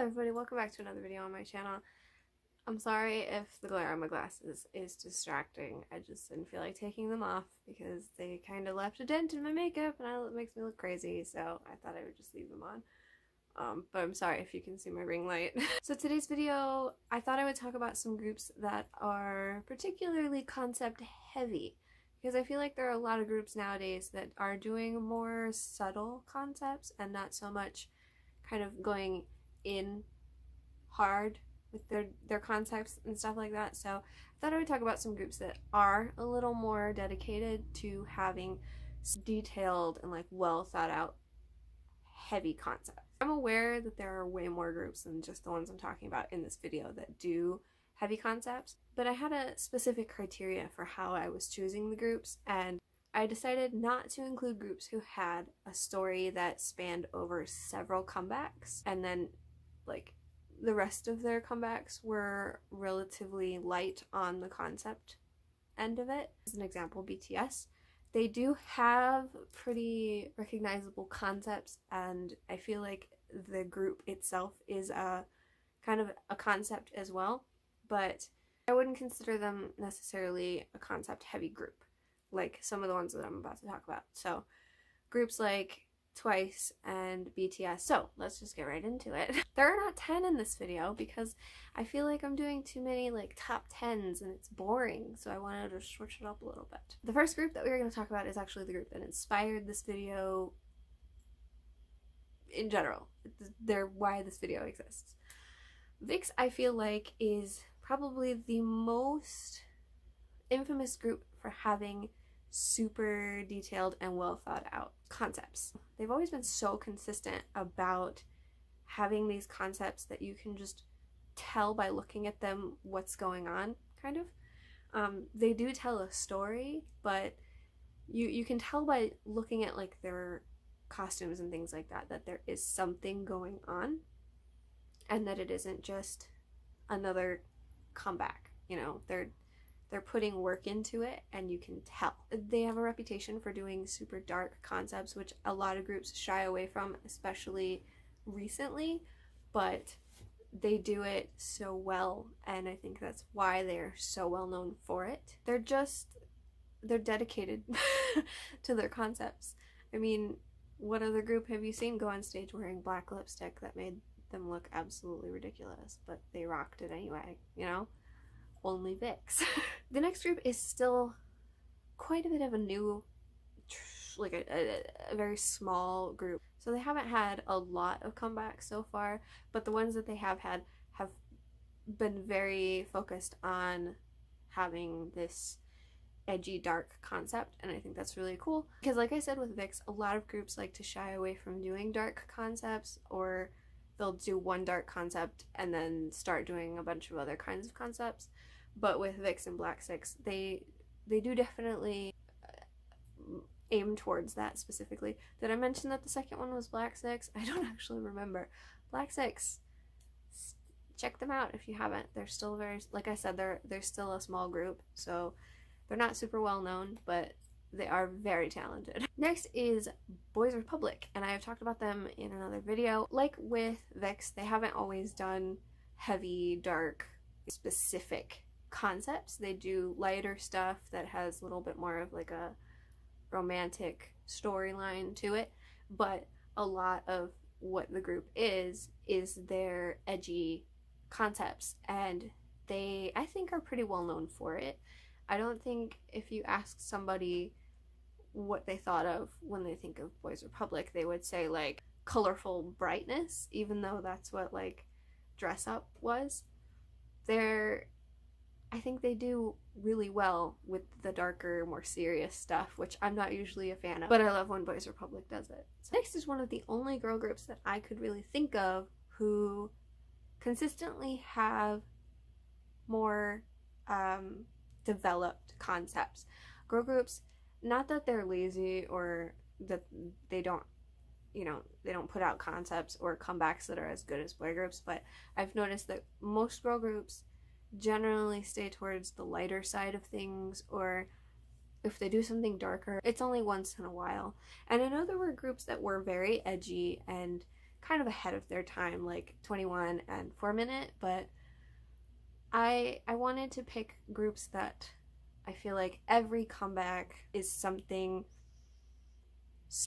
everybody, welcome back to another video on my channel. I'm sorry if the glare on my glasses is distracting. I just didn't feel like taking them off because they kind of left a dent in my makeup and it makes me look crazy, so I thought I would just leave them on. But I'm sorry if you can see my ring light. So today's video, I thought I would talk about some groups that are particularly concept heavy, because I feel like there are a lot of groups nowadays that are doing more subtle concepts and not so much kind of going in hard with their concepts and stuff like that. So I thought I would talk about some groups that are a little more dedicated to having detailed and like well thought out heavy concepts. I'm aware that there are way more groups than just the ones I'm talking about in this video that do heavy concepts, but I had a specific criteria for how I was choosing the groups, and I decided not to include groups who had a story that spanned over several comebacks, and then like the rest of their comebacks were relatively light on the concept end of it. As an example, BTS. They do have pretty recognizable concepts, and I feel like the group itself is a kind of a concept as well, but I wouldn't consider them necessarily a concept heavy group like some of the ones that I'm about to talk about. So groups like Twice and BTS. So let's just get right into it. There are not 10 in this video because I feel like I'm doing too many like top 10s and it's boring, so I wanted to switch it up a little bit. The first group that we're going to talk about is actually the group that inspired this video in general. They're why this video exists. VIXX, I feel like, is probably the most infamous group for having super detailed and well thought out concepts. They've always been so consistent about having these concepts that you can just tell by looking at them what's going on, kind of. They do tell a story, but you can tell by looking at like their costumes and things like that that there is something going on and that it isn't just another comeback. You know, they're putting work into it and you can tell. They have a reputation for doing super dark concepts, which a lot of groups shy away from, especially recently, but they do it so well, and I think that's why they're so well known for it. They're dedicated to their concepts. I mean, what other group have you seen go on stage wearing black lipstick that made them look absolutely ridiculous, but they rocked it anyway, you know? Only VIXX. The next group is still quite a bit of a new, like a very small group. So they haven't had a lot of comebacks so far, but the ones that they have had have been very focused on having this edgy, dark concept, and I think that's really cool. Because like I said with VIXX, a lot of groups like to shy away from doing dark concepts, or they'll do one dark concept and then start doing a bunch of other kinds of concepts. But with VIXX and Black Six, they do definitely aim towards that specifically. Did I mention that the second one was Black Six? I don't actually remember. Black Six, check them out if you haven't. They're still very, like I said, they're still a small group, so they're not super well known, but they are very talented. Next is Boys Republic, and I have talked about them in another video. Like with VIXX, they haven't always done heavy, dark, specific concepts. They do lighter stuff that has a little bit more of like a romantic storyline to it, but a lot of what the group is their edgy concepts, and they, I think, are pretty well known for it. I don't think if you ask somebody what they thought of when they think of Boys Republic, they would say like colorful brightness, even though that's what like dress up was. I think they do really well with the darker, more serious stuff, which I'm not usually a fan of, but I love when Boys Republic does it. So next is one of the only girl groups that I could really think of who consistently have more developed concepts. Girl groups, not that they're lazy or that they don't, you know, they don't put out concepts or comebacks that are as good as boy groups, but I've noticed that most girl groups generally stay towards the lighter side of things, or if they do something darker, it's only once in a while. And I know there were groups that were very edgy and kind of ahead of their time, like 21 and 4Minute, but I wanted to pick groups that I feel like every comeback is something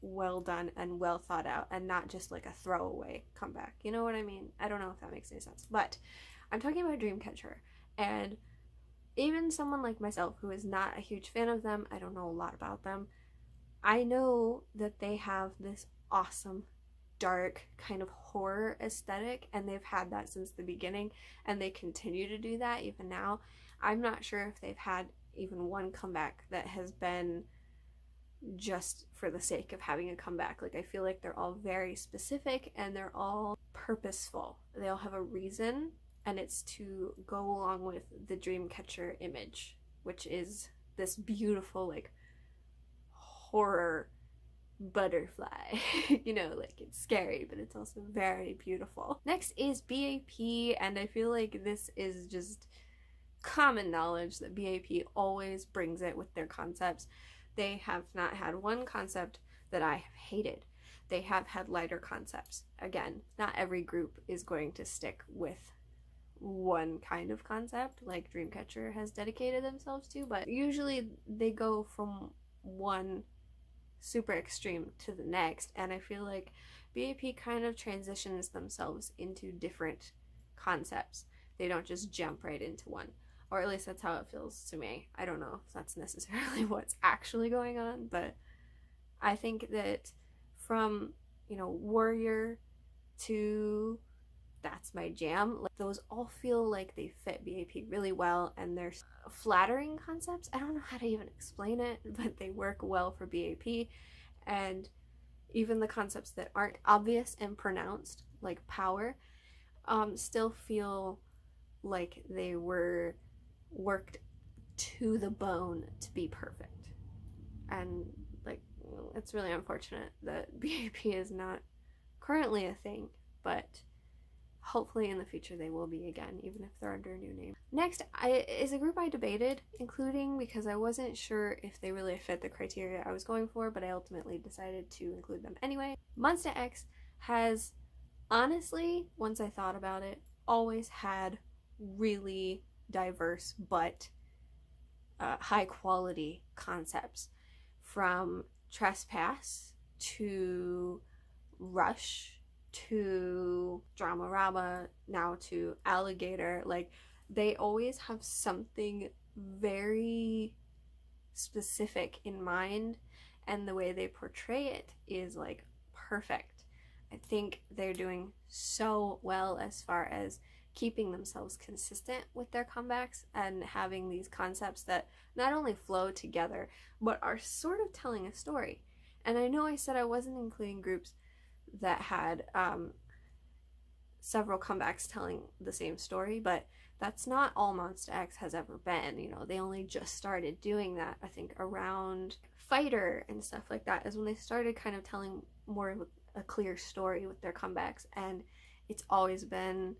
well done and well thought out, and not just like a throwaway comeback. You know what I mean? I don't know if that makes any sense, but I'm talking about Dreamcatcher. And even someone like myself who is not a huge fan of them, I don't know a lot about them, I know that they have this awesome dark kind of horror aesthetic, and they've had that since the beginning, and they continue to do that even now. I'm not sure if they've had even one comeback that has been just for the sake of having a comeback. Like, I feel like they're all very specific and they're all purposeful. They all have a reason, and it's to go along with the Dreamcatcher image, which is this beautiful, like, horror butterfly. You know, like, it's scary, but it's also very beautiful. Next is BAP, and I feel like this is just common knowledge that BAP always brings it with their concepts. They have not had one concept that I have hated. They have had lighter concepts. Again, not every group is going to stick with one kind of concept like Dreamcatcher has dedicated themselves to, but usually they go from one super extreme to the next, and I feel like BAP kind of transitions themselves into different concepts. They don't just jump right into one. Or at least that's how it feels to me. I don't know if that's necessarily what's actually going on, but I think that from, you know, Warrior to That's My Jam, like, those all feel like they fit BAP really well, and they're flattering concepts. I don't know how to even explain it, but they work well for BAP. And even the concepts that aren't obvious and pronounced, like Power, still feel like they were worked to the bone to be perfect. And, like, it's really unfortunate that BAP is not currently a thing, but hopefully in the future they will be again, even if they're under a new name. Next is a group I debated including because I wasn't sure if they really fit the criteria I was going for, but I ultimately decided to include them anyway. Monsta X has, honestly, once I thought about it, always had really diverse but high quality concepts, from Trespass to Rush to Dramarama, now to Alligator. Like, they always have something very specific in mind, and the way they portray it is like perfect. I think they're doing so well as far as keeping themselves consistent with their comebacks and having these concepts that not only flow together but are sort of telling a story. And I know I said I wasn't including groups that had several comebacks telling the same story, but that's not all Monsta X has ever been. You know, they only just started doing that, I think, around Fighter and stuff like that, is when they started kind of telling more of a clear story with their comebacks, and it's always been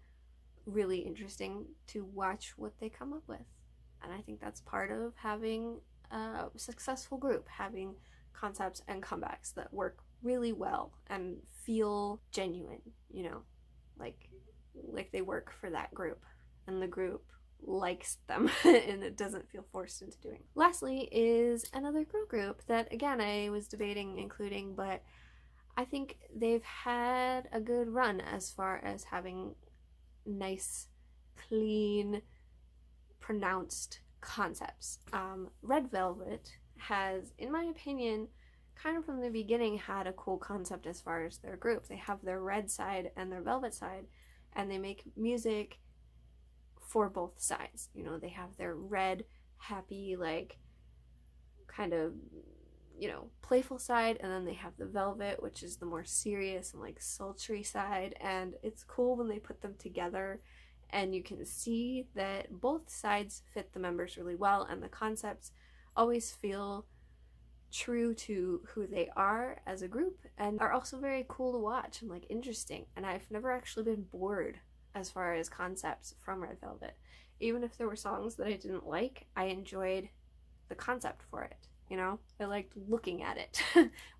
really interesting to watch what they come up with. And I think that's part of having a successful group, having concepts and comebacks that work really well and feel genuine, you know, like they work for that group and the group likes them and it doesn't feel forced into doing. Lastly is another girl group that, again, I was debating including, but I think they've had a good run as far as having nice, clean, pronounced concepts. Red Velvet has, in my opinion, kind of from the beginning had a cool concept as far as their group. They have their red side and their velvet side, and they make music for both sides. You know, they have their red, happy, like, kind of, you know, playful side, and then they have the velvet, which is the more serious and like sultry side. And it's cool when they put them together and you can see that both sides fit the members really well, and the concepts always feel true to who they are as a group and are also very cool to watch and like interesting. And I've never actually been bored as far as concepts from Red Velvet. Even if there were songs that I didn't like, I enjoyed the concept for it. You know, I liked looking at it,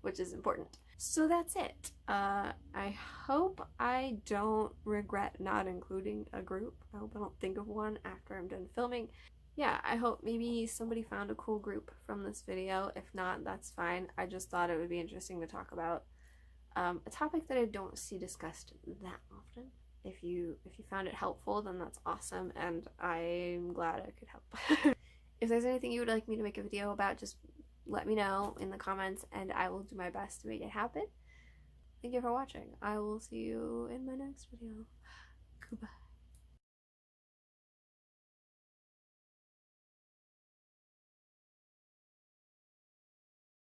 which is important. So that's it. I hope I don't regret not including a group. I hope I don't think of one after I'm done filming. Yeah, I hope maybe somebody found a cool group from this video. If not, that's fine. I just thought it would be interesting to talk about a topic that I don't see discussed that often. If you found it helpful, then that's awesome, and I'm glad I could help. If there's anything you would like me to make a video about, just let me know in the comments and I will do my best to make it happen. Thank you for watching. I will see you in my next video. Goodbye.